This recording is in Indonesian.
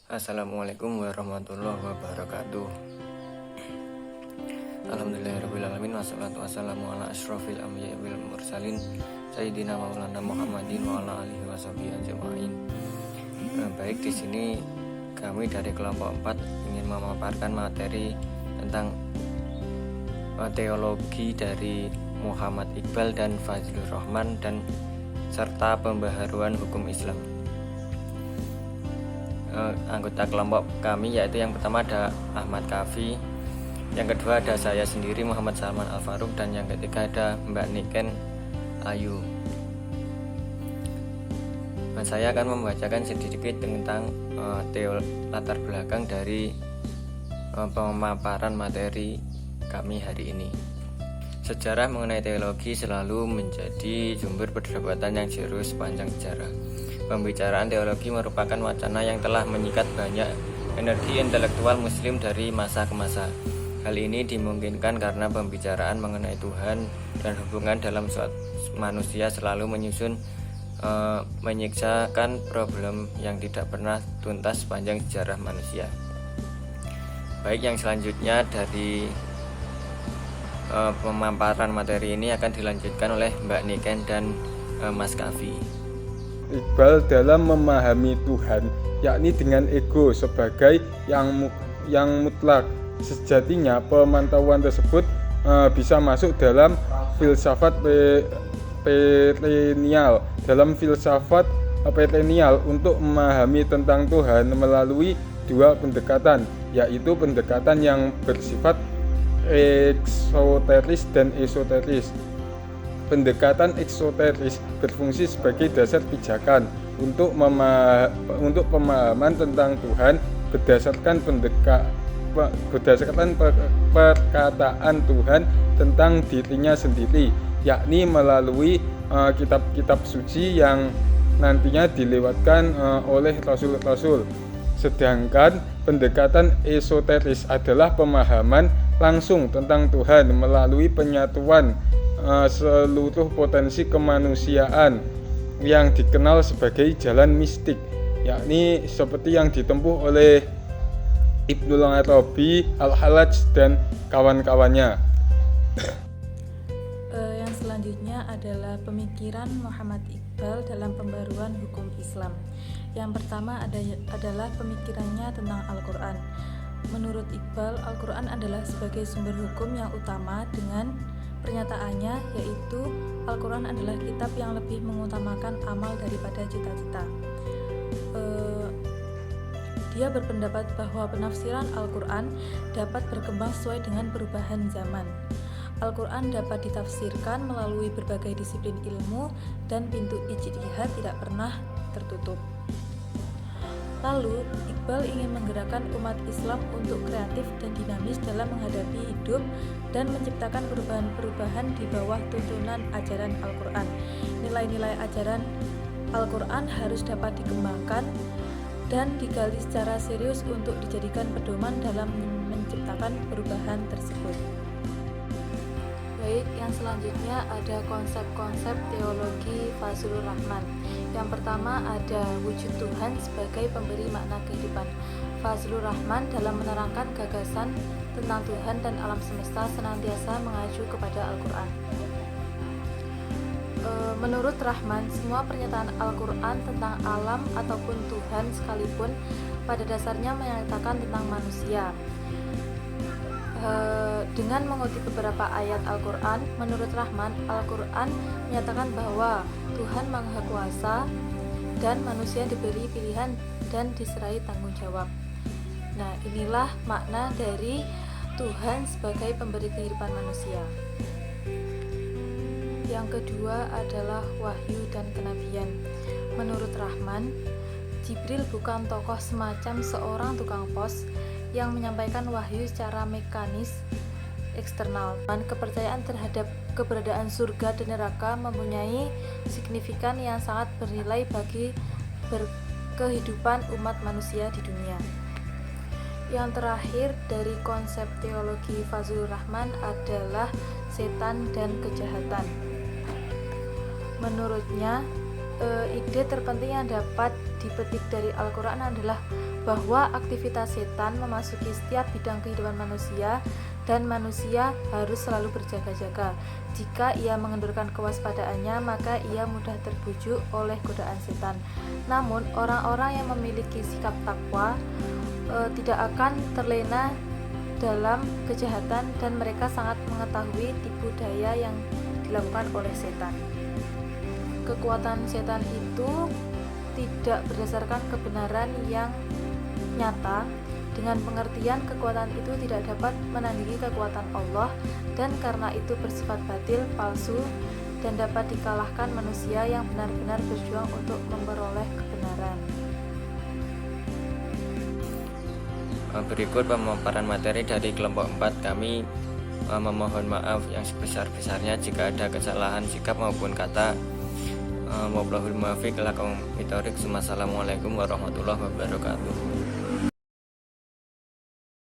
Assalamualaikum warahmatullahi wabarakatuh. Alhamdulillahirrabbilalamin. Wassalatu wassalamu ala asyrafil anbiya wal mursalin Sayyidina Maulana Muhammadin wa ala alihi washabihi ajma'in. Baik, di sini kami dari kelompok 4 ingin memaparkan materi tentang teologi dari Muhammad Iqbal dan Fazlur Rahman dan serta pembaharuan hukum Islam. Anggota kelompok kami yaitu yang pertama ada Ahmad Kafi, yang kedua ada saya sendiri Muhammad Salman Al-Faruq, dan yang ketiga ada Mbak Niken Ayu. Saya akan membacakan sedikit tentang latar belakang dari pemaparan materi kami hari ini. Sejarah mengenai teologi selalu menjadi sumber perdebatan yang serius sepanjang sejarah. Pembicaraan teologi merupakan wacana yang telah menyikat banyak energi intelektual muslim dari masa ke masa. Hal ini dimungkinkan karena pembicaraan mengenai Tuhan dan hubungan dalam suatu manusia selalu menyiksakan problem yang tidak pernah tuntas sepanjang sejarah manusia. Baik, yang selanjutnya dari pemaparan materi ini akan dilanjutkan oleh Mbak Niken dan Mas Kafi. Iqbal dalam memahami Tuhan, yakni dengan ego sebagai yang mutlak. Sejatinya pemantauan tersebut bisa masuk dalam filsafat perennial. Dalam filsafat perennial, untuk memahami tentang Tuhan melalui dua pendekatan, yaitu pendekatan yang bersifat eksoteris dan esoteris. Pendekatan eksoteris berfungsi sebagai dasar pijakan untuk pemahaman tentang Tuhan berdasarkan perkataan Tuhan tentang dirinya sendiri, yakni melalui kitab-kitab suci yang nantinya dilewatkan oleh rasul-rasul. Sedangkan pendekatan esoteris adalah pemahaman langsung tentang Tuhan melalui penyatuan seluruh potensi kemanusiaan yang dikenal sebagai jalan mistik, yakni seperti yang ditempuh oleh Ibnul Arabi, Al-Hallaj dan kawan-kawannya. Yang selanjutnya adalah pemikiran Muhammad Iqbal dalam pembaruan hukum Islam. Yang pertama adalah pemikirannya tentang Al-Quran. Menurut Iqbal, Al-Quran adalah sebagai sumber hukum yang utama dengan pernyataannya, yaitu Al-Quran adalah kitab yang lebih mengutamakan amal daripada cita-cita. Dia berpendapat bahwa penafsiran Al-Quran dapat berkembang sesuai dengan perubahan zaman. Al-Quran dapat ditafsirkan melalui berbagai disiplin ilmu dan pintu ijtihad tidak pernah tertutup. Lalu, Iqbal ingin menggerakkan umat Islam untuk kreatif dan dinamis dalam menghadapi hidup dan menciptakan perubahan-perubahan di bawah tuntunan ajaran Al-Quran. Nilai-nilai ajaran Al-Quran harus dapat dikembangkan dan digali secara serius untuk dijadikan pedoman dalam menciptakan perubahan tersebut. Baik, yang selanjutnya ada konsep-konsep teologi Fazlur Rahman. Yang pertama ada wujud Tuhan sebagai pemberi makna kehidupan. Fazlur Rahman dalam menerangkan gagasan tentang Tuhan dan alam semesta senantiasa mengacu kepada Al-Quran. Menurut Rahman, semua pernyataan Al-Quran tentang alam ataupun Tuhan sekalipun pada dasarnya menyatakan tentang manusia. Dengan mengutip beberapa ayat Al-Quran, menurut Rahman, Al-Quran menyatakan bahwa Tuhan Maha Kuasa dan manusia diberi pilihan dan diserai tanggung jawab. Nah, inilah makna dari Tuhan sebagai pemberi kehidupan manusia. Yang kedua adalah wahyu dan kenabian. Menurut Rahman, Jibril bukan tokoh semacam seorang tukang pos yang menyampaikan wahyu secara mekanis eksternal. Dan kepercayaan terhadap keberadaan surga dan neraka mempunyai signifikan yang sangat bernilai bagi kehidupan umat manusia di dunia. Yang terakhir dari konsep teologi Fazlur Rahman adalah setan dan kejahatan. Menurutnya, ide terpenting yang dapat dipetik dari Al-Quran adalah bahwa aktivitas setan memasuki setiap bidang kehidupan manusia dan manusia harus selalu berjaga-jaga. Jika ia mengendurkan kewaspadaannya, maka ia mudah terbujuk oleh godaan setan. Namun, orang-orang yang memiliki sikap takwa tidak akan terlena dalam kejahatan dan mereka sangat mengetahui tipu daya yang dilakukan oleh setan. Kekuatan setan itu tidak berdasarkan kebenaran yang nyata. Dengan pengertian kekuatan itu tidak dapat menandingi kekuatan Allah, dan karena itu bersifat batil, palsu, dan dapat dikalahkan manusia yang benar-benar berjuang untuk memperoleh kebenaran. Berikut pemaparan materi dari kelompok 4. Kami memohon maaf yang sebesar-besarnya jika ada kesalahan sikap maupun kata. Wallahul muwaffiq ila aqwamit thoriq. Wassalamualaikum warahmatullahi wabarakatuh.